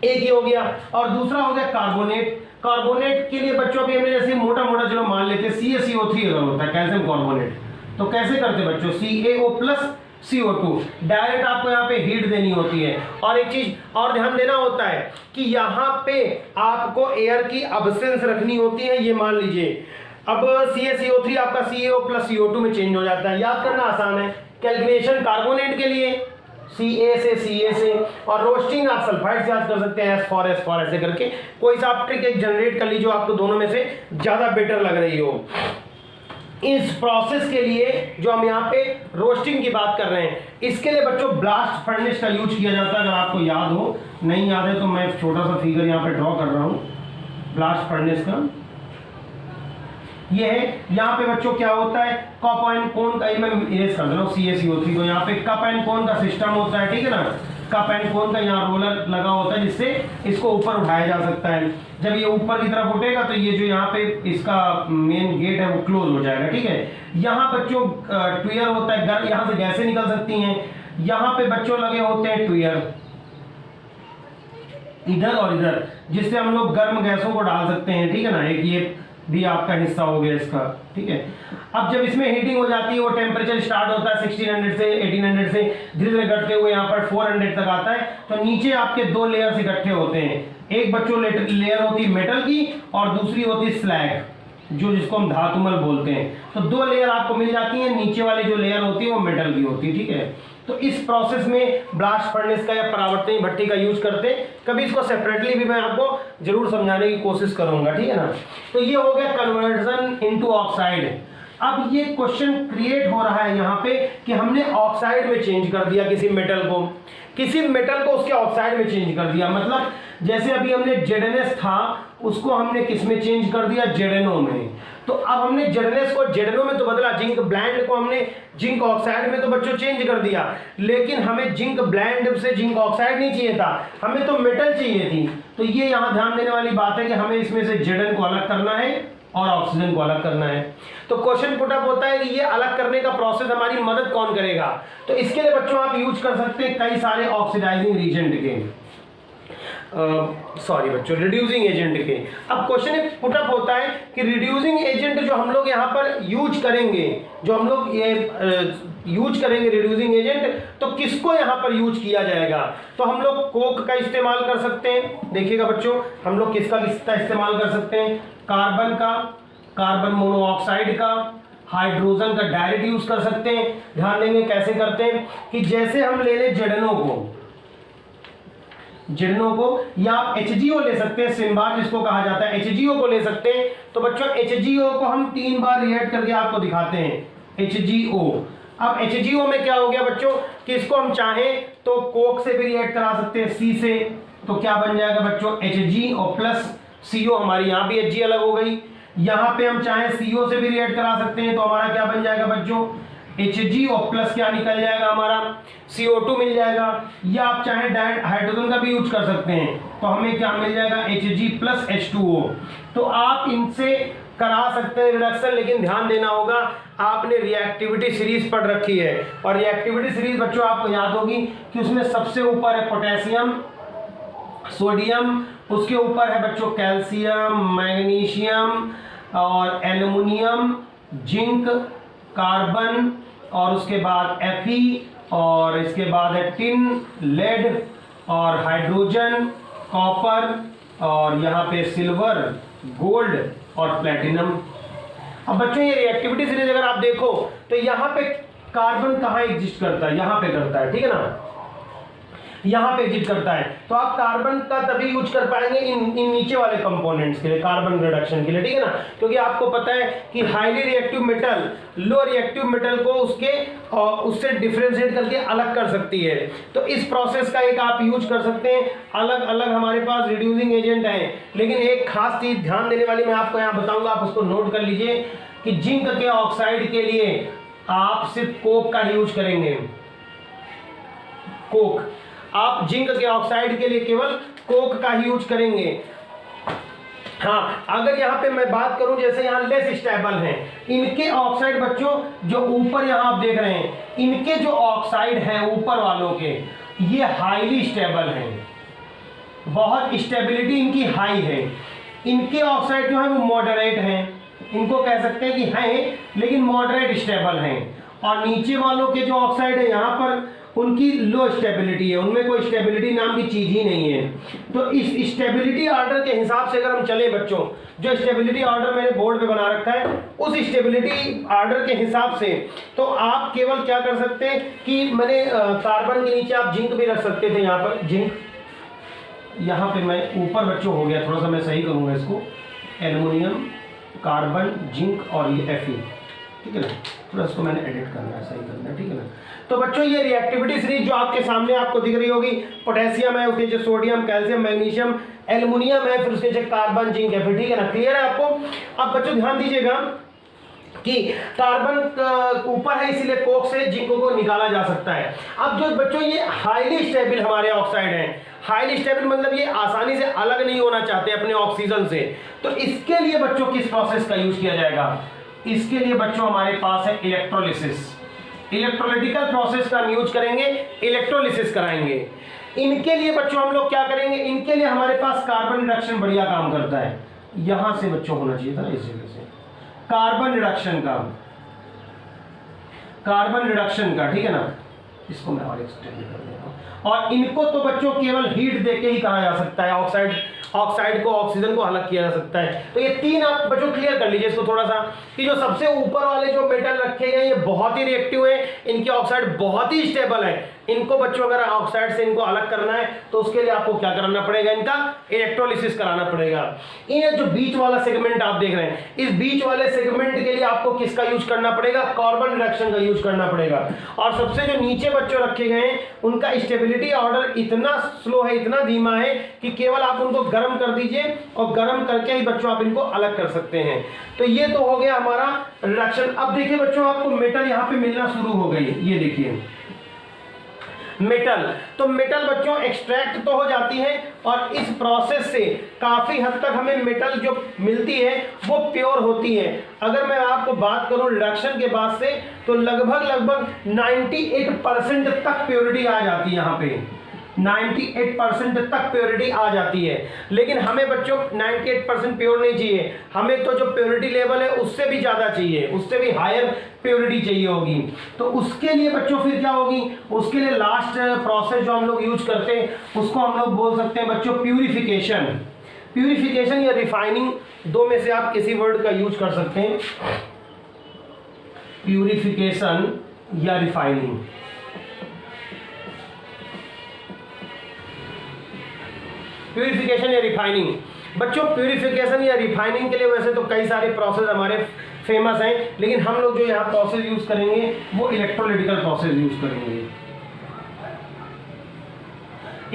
एक ही हो गया। और दूसरा हो गया कार्बोनेट। कार्बोनेट के लिए बच्चों अभी हमने जैसे मोटा मोटा चलो मान लेते हैं CaCO3 अगर होता है कैल्शियम कार्बोनेट, तो कैसे करते बच्चों, CaO प्लस CO2 डायरेक्ट आपको यहाँ पे हीट देनी होती है। और एक चीज और ध्यान देना होता है कि यहाँ पे आपको एयर की अब्सेंस रखनी होती है। ये मान लीजिए अब CaCO3 आपका CaO प्लस CO2 में चेंज हो जाता है, याद करना आसान है। कैलकुलेशन कार्बोनेट के लिए Ca से Ca से, और रोस्टिंग आप सल्फाइड से याद कर सकते हैं S फॉर ऐसे करके। कोई सा आप ट्रिक एक जनरेट कर लीजिए जो आपको दोनों में से ज़्यादा बेटर लग रही हो। इस प्रोसेस के लिए जो हम यहाँ पे रोस्टिंग की बात कर रहे हैं, इसके लिए बच्चों ब्लास्ट फर्नेस का यूज किया जाता है। अगर आपको याद हो, नहीं याद है तो मैं छोटा सा फिगर यहाँ पे ड्रॉ कर रहा हूँ ब्लास्ट फर्नेस का। ये है यहाँ पे बच्चों क्या होता है, कप एंड कोन का, मैं इरेज कर दे रहा हूँ CaCO3 को। यहाँ पे कप एंड कोन का सिस्टम होता है, ठीक है ना। कप एंड कोन का यहाँ रोलर लगा होता है जिससे इसको ऊपर उठाया जा सकता है। जब ये ऊपर की तरफ उठेगा तो ये जो यहाँ पे इसका मेन गेट है वो क्लोज हो जाएगा, ठीक है। यहाँ बच्चों ट्वियर होता है, गर्म यहाँ से गैसें निकल सकती हैं। यहाँ पे बच्चों लगे होते हैं ट्वियर इधर और इधर, जिससे हम लोग गर्म गैसों को डाल सकते हैं, ठीक है ना। एक ये भी आपका हिस्सा हो गया इसका, ठीक है। अब जब इसमें हीटिंग हो जाती है, वो टेम्परेचर स्टार्ट होता है 1600 से 1800 से धीरे धीरे घटते हुए यहाँ पर 400 तक आता है। तो नीचे आपके दो लेयर्स इकट्ठे होते हैं, एक बच्चों लेयर होती है मेटल की और दूसरी होती है स्लैग, जो जिसको हम धातुमल बोलते हैं। तो दो लेयर आपको मिल जाती है, नीचे वाली जो लेयर होती है वो मेटल की होती है, ठीक है। तो इस प्रोसेस में ब्लास्ट फर्नेस का या परावर्तनी भट्टी का यूज करते हैं। कभी इसको सेपरेटली भी मैं आपको जरूर समझाने की कोशिश करूंगा, ठीक है ना। तो ये हो गया कन्वर्जन इनटू ऑक्साइड। अब ये क्वेश्चन क्रिएट हो रहा है यहाँ पे कि हमने ऑक्साइड में चेंज कर दिया किसी मेटल को उसके ऑक्साइड में चेंज कर दिया। मतलब जैसे अभी हमने ZnS था उसको हमने किस में चेंज कर दिया, ZnO में। तो अब हमने ZnS को ZnO में तो बदला, जिंक ब्लैंड को हमने जिंक ऑक्साइड में तो बच्चों चेंज कर दिया, लेकिन हमें जिंक ब्लैंड से जिंक ऑक्साइड नहीं चाहिए था, हमें तो मेटल चाहिए थी। तो ये यहाँ ध्यान देने वाली बात है कि हमें इसमें से Zn को अलग करना है और ऑक्सीजन को अलग करना है। तो क्वेश्चन पुटअप होता है कि ये अलग करने का प्रोसेस हमारी मदद कौन करेगा। तो इसके लिए बच्चों आप यूज कर सकते हैं कई सारे ऑक्सीडाइजिंग रीजेंट के, सॉरी बच्चों रिड्यूसिंग एजेंट के। अब क्वेश्चन पुटअप होता है कि रिड्यूसिंग एजेंट जो हम लोग यहाँ पर यूज करेंगे, जो हम लोग ये यूज करेंगे रिड्यूसिंग एजेंट, तो किसको यहाँ पर यूज किया जाएगा। तो हम लोग कोक का इस्तेमाल कर सकते हैं। देखिएगा बच्चों हम लोग किसका इस्तेमाल कर सकते हैं, कार्बन का, कार्बन मोनोऑक्साइड का, हाइड्रोजन का डायरेक्ट यूज कर सकते हैं। ध्यान देंगे कैसे करते हैं कि जैसे हम ले लें ZnO को या आप HgO ले सकते हैं, सिम्बार जिसको कहा जाता है, HgO को ले सकते हैं। तो बच्चों HgO को हम 3 बार रिएक्ट करके आपको दिखाते हैं HgO। अब HgO में क्या हो गया बच्चों कि इसको हम चाहें तो कोक से भी रिएक्ट करा सकते हैं, C से, तो क्या बन जाएगा बच्चों HgO प्लस CO। हमारी यहाँ भी Hg अलग हो गई। यहाँ पे हम चाहें CO से भी रिएक्ट करा सकते हैं, तो हमारा क्या बन जाएगा बच्चों HgO प्लस क्या निकल जाएगा हमारा CO2 मिल जाएगा। या आप चाहें डायरेक्ट हाइड्रोजन का भी यूज कर सकते हैं, तो हमें क्या मिल जाएगा Hg प्लस H2O। तो आप इनसे करा सकते हैं रिडक्शन, लेकिन ध्यान देना होगा आपने रिएक्टिविटी सीरीज पढ़ रखी है, और रिएक्टिविटी सीरीज बच्चों आपको याद होगी कि उसमें सबसे ऊपर है पोटेशियम, सोडियम, उसके ऊपर है बच्चों कैल्शियम, मैग्नीशियम और एल्युमिनियम, जिंक, कार्बन, और उसके बाद Fe, और इसके बाद है टिन, लेड और हाइड्रोजन, कॉपर, और यहाँ पे सिल्वर, गोल्ड और प्लेटिनम। अब बच्चों ये रिएक्टिविटी सीरीज अगर आप देखो तो यहाँ पे कार्बन कहाँ एग्जिस्ट करता है, यहाँ पे करता है, ठीक है ना, यहाँ पे एग्जिस्ट करता है। तो आप कार्बन का तभी यूज कर पाएंगे इन नीचे वाले कंपोनेंट्स के लिए, कार्बन रिडक्शन के लिए, ठीक है ना। क्योंकि आपको पता है कि highly reactive metal low reactive metal को उससे डिफरेंशिएट करके अलग कर सकती है। तो इस प्रोसेस का एक आप यूज कर सकते हैं। अलग अलग हमारे पास रिड्यूसिंग एजेंट हैं, लेकिन एक खास चीज ध्यान देने वाली मैं आपको यहाँ बताऊंगा, आप उसको नोट कर लीजिए कि जिंक के ऑक्साइड के लिए आप सिर्फ कोक का यूज करेंगे। कोक, आप जिंक के ऑक्साइड के लिए केवल कोक का ही यूज करेंगे। हाँ, अगर यहाँ पे मैं बात करूं जैसे यहाँ लेस स्टेबल हैं इनके ऑक्साइड बच्चों, जो ऊपर यहाँ आप देख रहे हैं, इनके जो ऑक्साइड हैं ऊपर वालों के, ये हाईली स्टेबल हैं, बहुत स्टेबिलिटी इनकी हाई है। इनके ऑक्साइड जो है वो मॉडरेट हैं, इनको कह सकते हैं कि हैं लेकिन मॉडरेट स्टेबल हैं, और नीचे वालों के जो ऑक्साइड है यहाँ पर उनकी लो स्टेबिलिटी है, उनमें कोई स्टेबिलिटी नाम की चीज ही नहीं है। तो इस स्टेबिलिटी ऑर्डर के हिसाब से अगर हम चले बच्चों, जो स्टेबिलिटी ऑर्डर मैंने बोर्ड पे बना रखा है उस स्टेबिलिटी ऑर्डर के हिसाब से, तो आप केवल क्या कर सकते हैं कि मैंने कार्बन के नीचे आप जिंक भी रख सकते थे, यहाँ पर जिंक, यहाँ पे मैं ऊपर बच्चों हो गया थोड़ा सा, मैं सही करूँगा इसको, एल्युमिनियम, कार्बन, जिंक और ये Fe, ठीक है ना, थोड़ा इसको मैंने एडिट करना है, सही करना है, ठीक है ना। तो बच्चों ये रिएक्टिविटी सीरीज जो आपके सामने आपको दिख रही होगी, पोटेशियम है, उसके नीचे सोडियम, कैल्शियम, मैग्नीशियम, एल्युमिनियम है, फिर उसके नीचे कार्बन, जिंक है, फिर ठीक है ना, क्लियर है आपको। अब बच्चों ध्यान दीजिएगा कि कार्बन ऊपर है इसीलिए कोक से जिंक को निकाला जा सकता है। अब जो बच्चों ये हाईली स्टेबल हमारे ऑक्साइड हैं, हाईली स्टेबल मतलब ये आसानी से अलग नहीं होना चाहते अपने ऑक्सीजन से, तो इसके लिए बच्चों किस प्रोसेस का यूज किया जाएगा? इसके लिए बच्चों हमारे पास है इलेक्ट्रोलिसिस, इलेक्ट्रोलिटिकल प्रोसेस का यूज करेंगे, इलेक्ट्रोलिसिस कराएंगे। इनके लिए बच्चों हम लोग क्या करेंगे, इनके लिए हमारे पास कार्बन रिडक्शन बढ़िया काम करता है, यहां से बच्चों होना चाहिए था ना, इस जगह से कार्बन रिडक्शन का, कार्बन रिडक्शन का, ठीक है ना, इसको मैं और एक्सटेंड कर देता हूं। और इनको तो बच्चों केवल हीट देके ही कहा जा सकता है, ऑक्साइड को, ऑक्सीजन को अलग किया जा सकता है। तो ये तीन आप बच्चों क्लियर कर लीजिए इसको थोड़ा सा, कि जो सबसे ऊपर वाले जो मेटल रखे गए ये बहुत ही रिएक्टिव है, इनके ऑक्साइड बहुत ही स्टेबल है, इनको बच्चों अगर ऑक्साइड से इनको अलग करना है तो उसके लिए आपको क्या करना पड़ेगा, इनका इलेक्ट्रोलिसिस कराना पड़ेगा। ये जो बीच वाला सेगमेंट आप देख रहे हैं, इस बीच वाले सेगमेंट के लिए आपको किसका यूज करना पड़ेगा, कार्बन रिडक्शन का यूज करना पड़ेगा। और सबसे जो नीचे बच्चों रखे गए हैं उनका स्टेबिलिटी ऑर्डर इतना स्लो है, इतना धीमा है कि केवल आप उनको गर्म कर दीजिए और गर्म करके ही बच्चों आप इनको अलग कर सकते हैं। तो ये तो हो गया हमारा रिडक्शन। अब देखिए बच्चों आपको मेटल यहाँ पे मिलना शुरू हो गई, ये देखिए मेटल, तो मेटल बच्चों एक्सट्रैक्ट तो हो जाती है और इस प्रोसेस से काफी हद तक हमें मेटल जो मिलती है वो प्योर होती है। अगर मैं आपको बात करूं रिडक्शन के बाद से, तो लगभग 98% तक प्योरिटी आ जाती है, यहाँ पे 98% तक प्योरिटी आ जाती है। लेकिन हमें बच्चों 98% प्योर नहीं चाहिए, हमें तो जो प्योरिटी लेवल है उससे भी ज़्यादा चाहिए, उससे भी हायर प्योरिटी चाहिए होगी। तो उसके लिए बच्चों फिर क्या होगी, उसके लिए लास्ट प्रोसेस जो हम लोग यूज करते हैं उसको हम लोग बोल सकते हैं बच्चों प्यूरिफिकेशन। प्यूरिफिकेशन या रिफाइनिंग, दो में से आप किसी वर्ड का यूज कर सकते हैं, प्यूरिफिकेशन या रिफाइनिंग। प्यूरिफिकेशन या रिफाइनिंग बच्चों, प्यूरिफिकेशन या रिफाइनिंग के लिए वैसे तो कई सारे प्रोसेस हमारे फेमस हैं, लेकिन हम लोग जो यहाँ प्रोसेस यूज करेंगे वो इलेक्ट्रोलिटिकल प्रोसेस यूज करेंगे।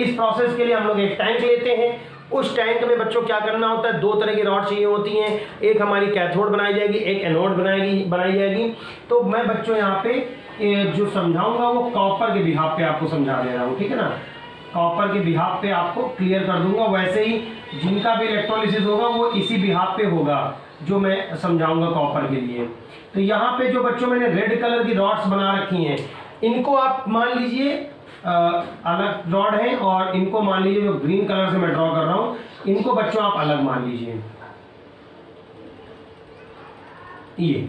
इस प्रोसेस के लिए हम लोग एक टैंक लेते हैं, उस टैंक में बच्चों क्या करना होता है, दो तरह की रॉड चाहिए होती हैं, एक हमारी कैथोड बनाई जाएगी, एक एनोड बनाई जाएगी। तो मैं बच्चों यहाँ पे जो समझाऊंगा वो कॉपर के बिहाफ पे आपको समझा दे रहा हूँ, ठीक है ना, कॉपर के बिहाफ पे आपको क्लियर कर दूंगा। वैसे ही जिनका भी इलेक्ट्रोलिसिस होगा वो इसी बिहाफ पे होगा जो मैं समझाऊंगा कॉपर के लिए। तो यहाँ पे जो बच्चों मैंने रेड कलर की रॉड्स बना रखी हैं, इनको आप मान लीजिए अलग रॉड है, और इनको मान लीजिए जो ग्रीन कलर से मैं ड्रॉ कर रहा हूँ, इनको बच्चों आप अलग मान लीजिए। ये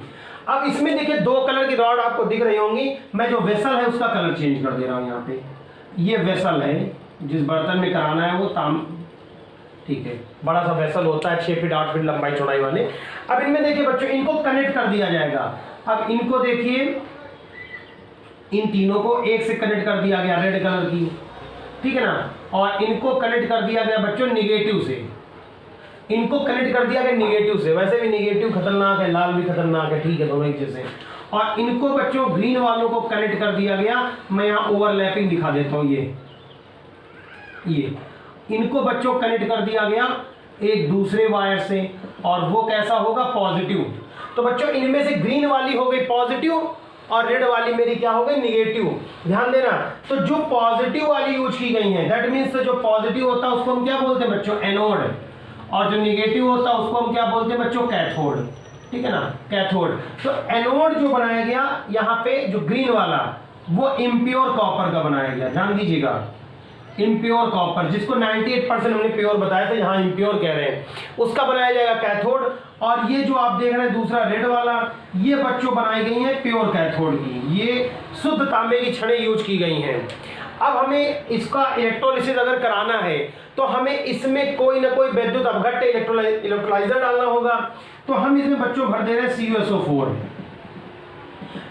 अब इसमें देखिए दो कलर की रॉड आपको दिख रही होंगी, मैं जो वेसल है उसका कलर चेंज कर दे रहा हूँ। यहाँ पे ये वेसल है, जिस बर्तन में कराना है वो ताम, ठीक है, बड़ा सा वेसल होता है 6 फीट 8 फीट लंबाई चौड़ाई वाले। अब इनमें देखिए बच्चों इनको कनेक्ट कर दिया जाएगा। अब इनको देखिए, इन तीनों को एक से कनेक्ट कर दिया गया रेड कलर की, ठीक है ना, और इनको कनेक्ट कर दिया गया बच्चों निगेटिव से, इनको कनेक्ट कर दिया गया निगेटिव से। वैसे भी निगेटिव खतरनाक है, लाल भी खतरनाक है, ठीक है, दोनों एक जैसे। और इनको बच्चों ग्रीन वालों को कनेक्ट कर दिया गया, मैं यहाँ ओवरलैपिंग दिखा देता हूँ, ये इनको बच्चों कनेक्ट कर दिया गया एक दूसरे वायर से, और वो कैसा होगा, पॉजिटिव। तो बच्चों इनमें से ग्रीन वाली हो गई पॉजिटिव और रेड वाली मेरी क्या हो गई, निगेटिव। ध्यान देना, तो जो पॉजिटिव वाली यूज की गई है, दैट मीन्स जो पॉजिटिव होता है उसको हम क्या बोलते हैं बच्चों, एनोड, और जो निगेटिव होता है उसको हम क्या बोलते हैं बच्चों, कैथोड, ठीक है ना, कैथोड। तो एनोड जो बनाया गया यहाँ पे जो ग्रीन वाला, वो इम्प्योर कॉपर का बनाया गया, ध्यान दीजिएगा, इम्प्योर कॉपर, जिसको 98% हमने प्योर बताया था, यहाँ इम्प्योर कह रहे हैं, उसका बनाया जाएगा कैथोड। और ये जो आप देख रहे हैं दूसरा रेड वाला, ये बच्चों बनाई गई हैं प्योर कैथोड की, ये शुद्ध तांबे की छड़ें यूज की गई हैं। अब हमें इसका इलेक्ट्रोलिसिस अगर कराना है तो हमें इसमें कोई ना कोई विद्युत अपघट्य इलेक्ट्रोलाइजर डालना होगा। तो हम इसमें बच्चों भर दे रहे हैं CuSO4।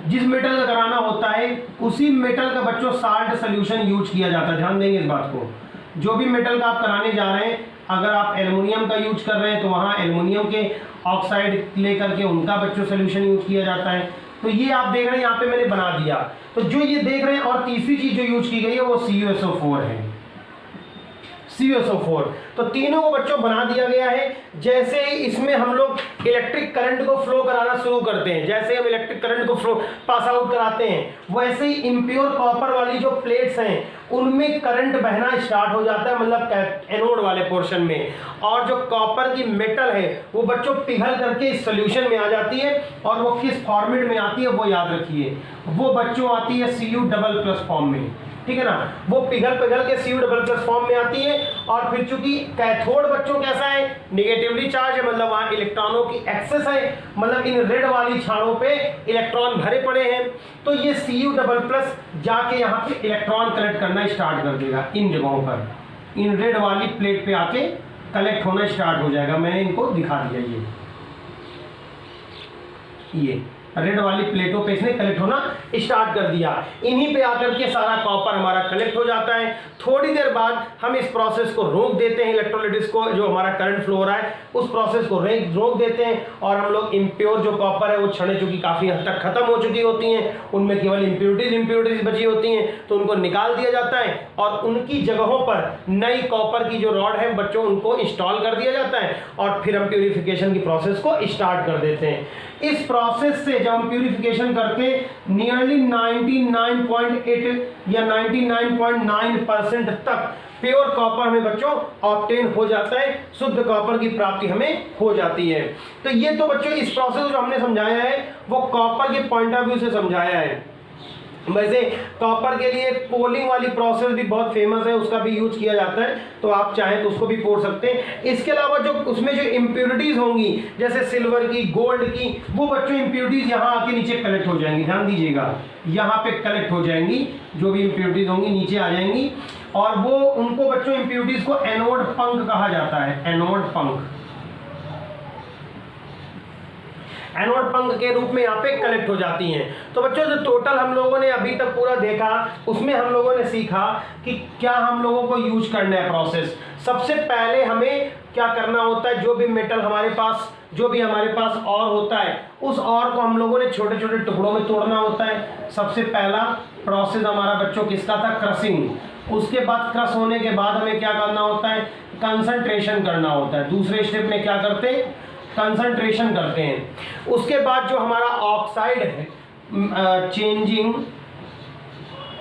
जिस मेटल का कराना होता है उसी मेटल का बच्चों साल्ट सोल्यूशन यूज किया जाता है, ध्यान देंगे इस बात को। जो भी मेटल का आप कराने जा रहे हैं, अगर आप एल्युमिनियम का यूज कर रहे हैं तो वहाँ एल्युमिनियम के ऑक्साइड लेकर के उनका बच्चों सोल्यूशन यूज किया जाता है। तो ये आप देख रहे हैं यहाँ पे मैंने बना दिया। तो जो ये देख रहे हैं, और तीसरी चीज जो यूज की गई है वो CuSO4 है, CuSO4। तो तीनों को बच्चों बना दिया गया है। जैसे ही इसमें हम लोग इलेक्ट्रिक करंट को फ्लो कराना शुरू करते हैं, जैसे हम इलेक्ट्रिक करंट को फ्लो पास आउट कराते हैं, वैसे ही इम्प्योर कॉपर वाली जो प्लेट्स हैं उनमें करंट बहना स्टार्ट हो जाता है, मतलब एनोड वाले पोर्शन में। और जो कॉपर की मेटल है वो बच्चों पिघल करके इस सोल्यूशन में आ जाती है। और वो किस फॉर्मेट में आती है वो याद रखिए, वो बच्चों आती है Cu++ फॉर्म में, ठीक है ना। वो पिघल के Cu++ फॉर्म में आती है। और फिर चूंकि कैथोड बच्चों कैसा है, निगेटिवली चार्ज है, मतलब वहां इलेक्ट्रॉनों की एक्सेस है, मतलब इन रेड वाली छाड़ों पे इलेक्ट्रॉन भरे पड़े हैं। तो ये Cu++ जाके यहाँ पे इलेक्ट्रॉन कलेक्ट करना स्टार्ट कर देगा इन जगहों पर, इन रेड वाली प्लेट पे आके कलेक्ट होना स्टार्ट हो जाएगा। मैंने इनको दिखा दिया, ये रेड वाली प्लेटों पे इसने कलेक्ट होना स्टार्ट कर दिया। इन्हीं पे आकर के सारा कॉपर हमारा कलेक्ट हो जाता है। थोड़ी देर बाद हम इस प्रोसेस को रोक देते हैं, इलेक्ट्रोलिटिस को, जो हमारा करंट फ्लो हो रहा है उस प्रोसेस को रोक देते हैं। और हम लोग इम्प्योर जो कॉपर है वो छड़ें चूंकि काफ़ी हद तक खत्म हो चुकी होती हैं, उनमें केवल इम्प्योरिटीज बची होती हैं, तो उनको निकाल दिया जाता है। और उनकी जगहों पर नई कॉपर की जो रॉड है बच्चों उनको इंस्टॉल कर दिया जाता है। और फिर हम प्यूरिफिकेशन की प्रोसेस को स्टार्ट कर देते हैं। इस प्रोसेस से जब हम प्यूरिफिकेशन करके नियरली 99.8 या 99.9% तक प्योर कॉपर हमें बच्चों ऑब्टेन हो जाता है, शुद्ध कॉपर की प्राप्ति हमें हो जाती है। तो ये तो बच्चों इस प्रोसेस जो हमने समझाया है वो कॉपर के पॉइंट ऑफ व्यू से समझाया है। वैसे कॉपर के लिए पोलिंग वाली प्रोसेस भी बहुत फेमस है, उसका भी यूज किया जाता है, तो आप चाहें तो उसको भी पोड़ सकते हैं। इसके अलावा जो उसमें जो इम्प्योरिटीज होंगी जैसे सिल्वर की, गोल्ड की, वो बच्चों इम्प्योरिटीज यहाँ आके नीचे कलेक्ट हो जाएंगी, ध्यान दीजिएगा, यहाँ पे कलेक्ट हो जाएंगी, जो भी इम्प्योरिटीज होंगी नीचे आ जाएंगी। और वो उनको बच्चों इम्प्योरिटीज को एनोड पंख कहा जाता है, एनोड पंख, एनोड पंख के रूप में यहाँ पे कलेक्ट हो जाती हैं। तो बच्चों जो टोटल हम लोगों ने अभी तक पूरा देखा उसमें हम लोगों ने सीखा कि क्या हम लोगों को यूज करना है प्रोसेस। सबसे पहले हमें क्या करना होता है, जो भी मेटल हमारे पास, जो भी हमारे पास और होता है उस और को हम लोगों ने छोटे छोटे टुकड़ों में तोड़ना होता है। सबसे पहला प्रोसेस हमारा बच्चों किसका था, क्रशिंग। उसके बाद क्रश होने के बाद हमें क्या करना होता है, कंसंट्रेशन करना होता है। दूसरे स्टेप में क्या करते हैं, कंसंट्रेशन करते हैं। उसके बाद जो हमारा ऑक्साइड है,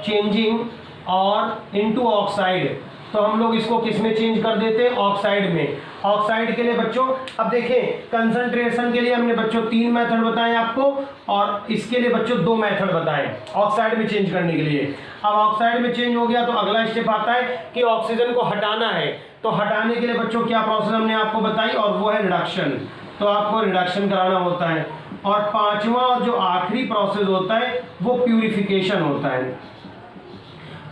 चेंजिंग और इनटू ऑक्साइड, तो हम लोग इसको किस में चेंज कर देते हैं, ऑक्साइड में। ऑक्साइड के लिए बच्चों अब देखें, कंसंट्रेशन के लिए हमने बच्चों 3 मेथड बताए आपको, और इसके लिए बच्चों 2 मेथड बताए ऑक्साइड में चेंज करने के लिए। अब ऑक्साइड में चेंज हो गया तो अगला स्टेप आता है कि ऑक्सीजन को हटाना है, तो हटाने के लिए बच्चों क्या प्रोसेस हमने आपको बताई, और वो है रिडक्शन। तो आपको रिडक्शन कराना होता है। और पांचवा और जो आखिरी प्रोसेस होता है वो प्यूरिफिकेशन होता है,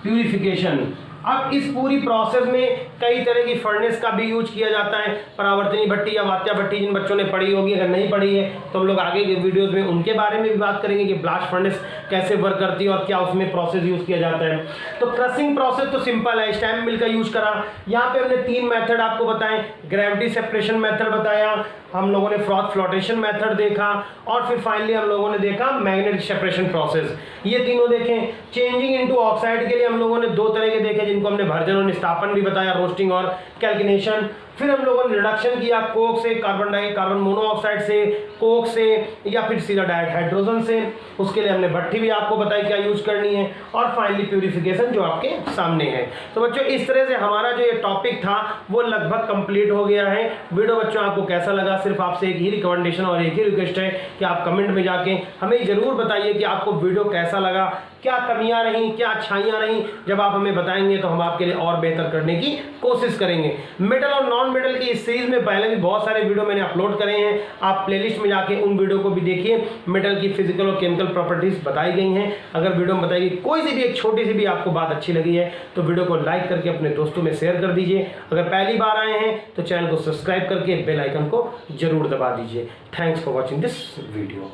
प्यूरिफिकेशन। अब इस पूरी प्रोसेस में कई तरह की फर्नेस का भी यूज किया जाता है, परावर्तनी भट्टी या वात्या भट्टी, जिन बच्चों ने पढ़ी होगी, अगर नहीं पढ़ी है तो हम लोग आगे के वीडियोस में उनके बारे में भी बात करेंगे कि ब्लास्ट फर्नेस कैसे वर्क करती है और क्या उसमें प्रोसेस यूज किया जाता है। तो क्रशिंग प्रोसेस तो सिंपल है, स्टैम्प मिल का यूज करा। यहाँ पे हमने 3 मेथड आपको बताएं, ग्रेविटी सेपरेशन मेथड बताया, हम लोगों ने फ्रॉथ फ्लोटेशन मेथड देखा, और फिर फाइनली हम लोगों ने देखा मैग्नेटिक सेपरेशन प्रोसेस। ये तीनों देखें। चेंजिंग इनटू ऑक्साइड के लिए हम लोगों ने 2 तरह के देखे, जिनको हमने भर्जन और निस्तापन भी बताया, रोस्टिंग और कैल्किनेशन। फिर हम लोगों ने रिडक्शन किया कोक से, कार्बन मोनोऑक्साइड से, कोक से, या फिर सीधा डायरेक्ट हाइड्रोजन से। उसके लिए हमने भट्ठी भी आपको बताई क्या यूज करनी है, और फाइनली प्यूरिफिकेशन जो आपके सामने है। तो बच्चों इस तरह से हमारा जो ये टॉपिक था वो लगभग कंप्लीट हो गया है। वीडियो बच्चों आपको कैसा लगा, सिर्फ आपसे एक ही रिकमेंडेशन और एक ही रिक्वेस्ट है कि आप कमेंट में जाके हमें जरूर बताइए कि आपको वीडियो कैसा लगा, क्या कमियां रहीं, क्या अच्छाइयां रहीं। जब आप हमें बताएंगे तो हम आपके लिए और बेहतर करने की कोशिश करेंगे। मेटल और नॉन मेटल की इस सीरीज में पहले भी बहुत सारे वीडियो मैंने अपलोड करे हैं, आप प्लेलिस्ट में जाके उन वीडियो को भी देखिए। मेटल की फिजिकल और केमिकल प्रॉपर्टीज बताई गई हैं। अगर वीडियो में बताई गई कोई सी भी एक छोटी सी भी आपको बात अच्छी लगी है तो वीडियो को लाइक करके अपने दोस्तों में शेयर कर दीजिए। अगर पहली बार आए हैं तो चैनल को सब्सक्राइब करके बेल आइकन को जरूर दबा दीजिए। Thanks for watching this video.